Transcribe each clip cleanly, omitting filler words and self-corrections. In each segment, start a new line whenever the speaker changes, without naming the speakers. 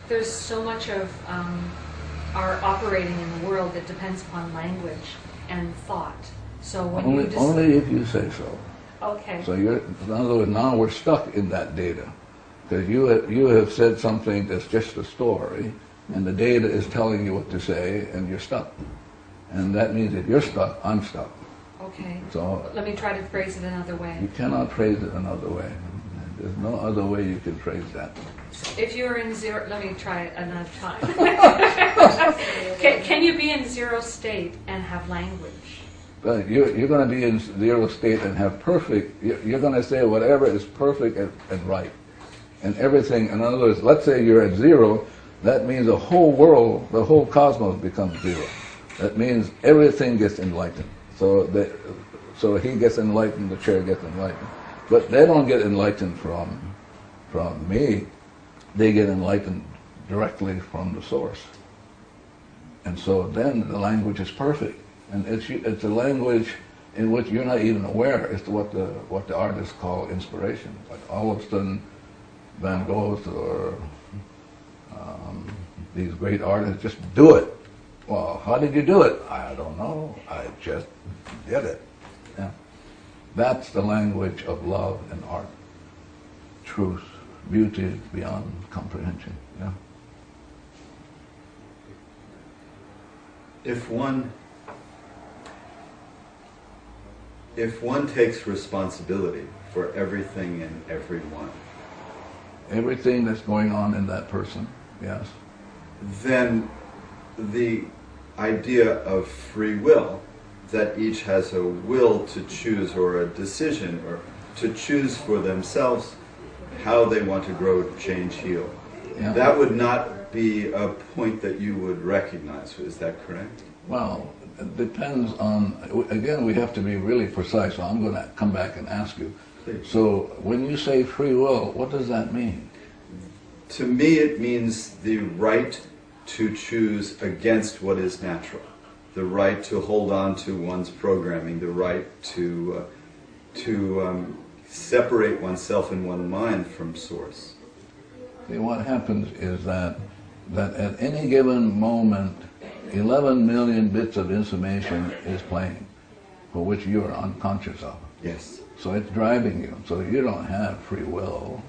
there's so much of our operating in the world that depends upon language and thought. So when
only if you say so.
Okay.
So in other words, now we're stuck in that data. Because you have said something that's just a story, and the data is telling you what to say, and you're stuck. And that means if you're stuck, I'm stuck.
Okay.
So
let me try to phrase it another way.
You cannot phrase it another way. There's no other way you can phrase that.
If you're in zero, let me try it another time. Can you be in zero state and have language?
But you're going to be in zero state and have perfect, you're going to say whatever is perfect and right. And everything, in other words, let's say you're at zero, that means the whole world, the whole cosmos becomes zero. That means everything gets enlightened. So he gets enlightened, the chair gets enlightened. But they don't get enlightened from me. They get enlightened directly from the source. And so then the language is perfect. And it's a language in which you're not even aware. It's what the artists call inspiration. Like all of a sudden, Van Gogh's or these great artists just do it. Well, how did you do it? I don't know. I just did it. Yeah. That's the language of love and art. Truth, beauty beyond comprehension. Yeah.
If one takes responsibility for everything and everyone,
everything that's going on in that person, yes,
then the idea of free will, that each has a will to choose or a decision or to choose for themselves how they want to grow, change, heal.
Yeah.
That would not be a point that you would recognize. Is that correct?
Well, it depends on, again, we have to be really precise, so I'm going to come back and ask you.
Please.
So when you say free will, what does that mean?
To me, it means the right to choose against what is natural, the right to hold on to one's programming, the right to separate oneself in one mind from source.
See, what happens is that at any given moment, 11 million bits of information is playing, for which you are unconscious of.
Yes.
So it's driving you. So you don't have free will,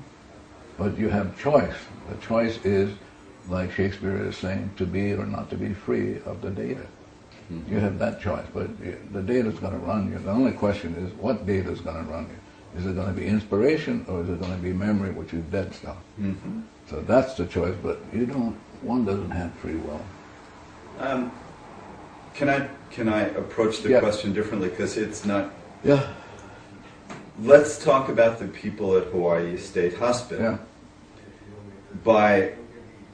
but you have choice. The choice is, like Shakespeare is saying, to be or not to be free of the data. Mm-hmm. You have that choice, but the data's going to run you. The only question is, what data is going to run you? Is it going to be inspiration, or is it going to be memory, which is dead stuff? Mm-hmm. So that's the choice, but one doesn't have free will.
Can I approach the question differently, because it's not...
Yeah.
Let's talk about the people at Hawaii State Hospital.
Yeah.
By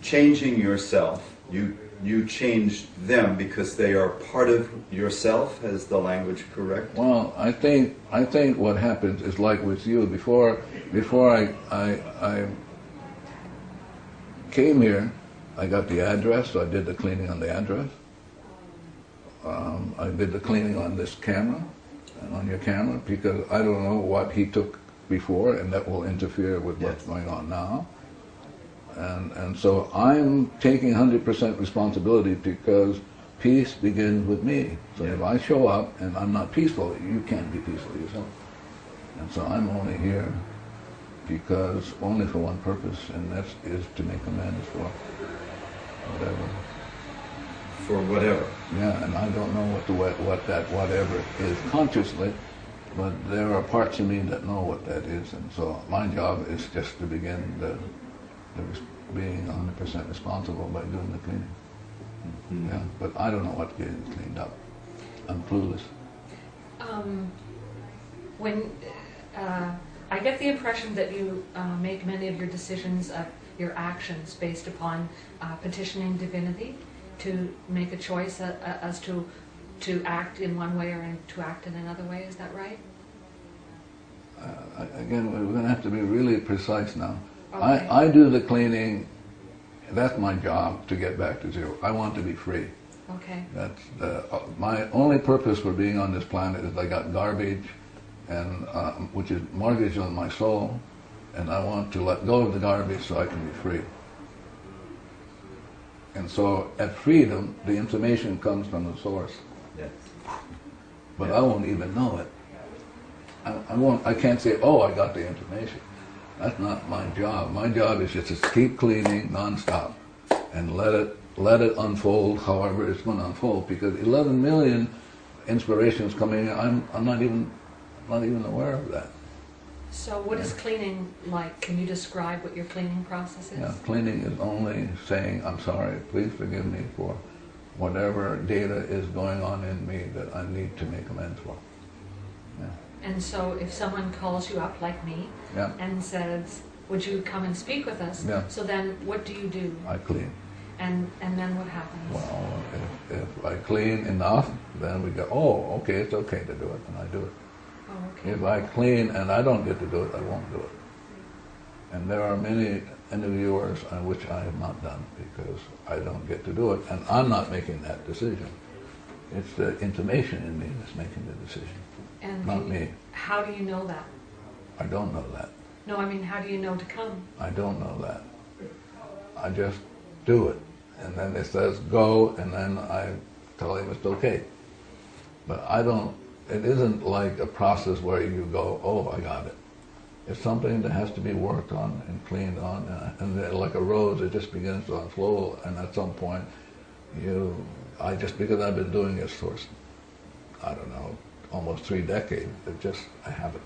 changing yourself, you change them because they are part of yourself. Is the language correct?
Well, I think what happens is like with you. Before I came here, I got the address, so I did the cleaning on the address. I did the cleaning on this camera and on your camera, because I don't know what he took before, and that will interfere with what's going on now. And so I'm taking 100% responsibility, because peace begins with me. So if I show up and I'm not peaceful, you can't be peaceful yourself. And so I'm only here because only for one purpose, and that is to make amends for whatever.
For whatever.
Yeah, and I don't know what that whatever is consciously, but there are parts of me that know what that is, and so my job is just to begin being 100% responsible by doing the cleaning. Mm-hmm. Yeah, but I don't know what's getting cleaned up. I'm clueless.
When I get the impression that you make many of your decisions, your actions, based upon petitioning divinity to make a choice as to act in one way or to act in another way. Is that right?
Again, we're going to have to be really precise now.
Okay.
I do the cleaning. That's my job, to get back to zero. I want to be free.
Okay.
That's my only purpose for being on this planet is I got garbage, and which is mortgaged on my soul, and I want to let go of the garbage so I can be free. And so at freedom, the information comes from the source.
Yes.
But I won't even know it. I can't say, oh, I got the information. That's not my job. My job is just to keep cleaning nonstop and let it unfold however it's going to unfold, because 11 million inspirations coming in, I'm not even aware of that.
So what is cleaning like? Can you describe what your cleaning process is?
Yeah, cleaning is only saying, I'm sorry, please forgive me for whatever data is going on in me that I need to make amends for. Yeah.
And so if someone calls you up like me
Yeah.
and says, would you come and speak with us?
Yeah.
So then what do you do?
I clean.
And then what happens?
Well, if I clean enough, then we go, oh, okay, it's okay to do it, and I do it.
Oh, okay.
If I clean and I don't get to do it, I won't do it. And there are many interviewers on which I have not done because I don't get to do it, and I'm not making that decision. It's the information in me that's making the decision,
And
not me.
how do you know that?
I don't know that.
No, I mean, how do you know to come?
I don't know that. I just do it. And then it says go, and then I tell him it's okay. But I don't, it isn't like a process where you go, oh, I got it. It's something that has to be worked on and cleaned on, and then like a rose, it just begins to unfold, and at some point, because I've been doing this for, I don't know, almost 3 decades, I have it.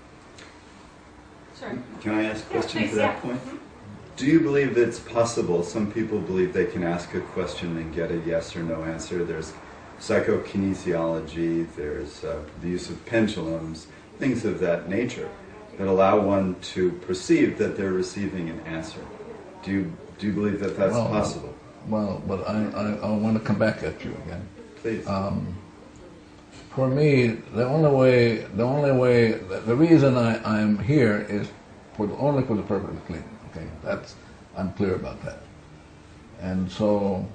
Sorry.
Can I ask a question
please,
to that
yeah.
point? Do you believe it's possible? Some people believe they can ask a question and get a yes or no answer. There's psychokinesiology, there's the use of pendulums, things of that nature that allow one to perceive that they're receiving an answer. Do you believe that that's possible?
Well, but I want to come back at you again.
Please.
For me, the reason I'm here is only for the purpose of cleaning. Okay, I'm clear about that. And so,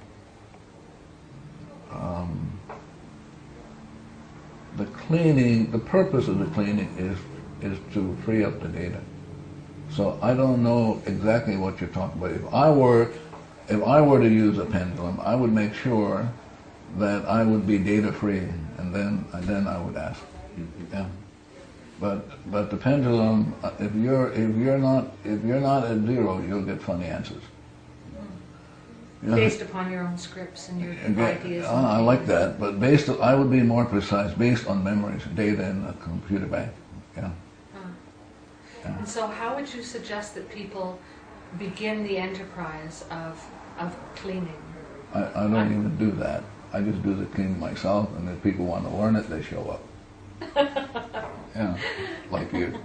the purpose of the cleaning is to free up the data. So I don't know exactly what you're talking about. If I were to use a pendulum, I would make sure that I would be data free, and then I would ask. Yeah. But the pendulum, if you're not at zero, you'll get funny answers.
Based upon your own scripts and your ideas.
I like that, but I would be more precise, based on memories, data in a computer bank. Yeah. Yeah.
And so how would you suggest that people begin the enterprise of cleaning?
I don't even do that. I just do the cleaning myself, and if people want to learn it, they show up. Yeah, like you.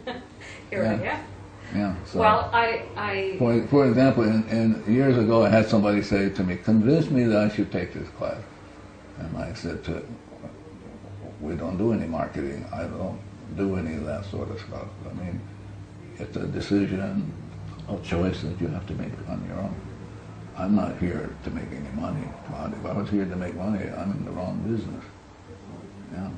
Here I am.
Yeah. So,
Well,
for example, in years ago, I had somebody say to me, "Convince me that I should take this class," and I said to him, "We don't do any marketing. I don't do any of that sort of stuff. I mean, it's a decision, a choice that you have to make on your own. I'm not here to make any money. If I was here to make money, I'm in the wrong business." Yeah.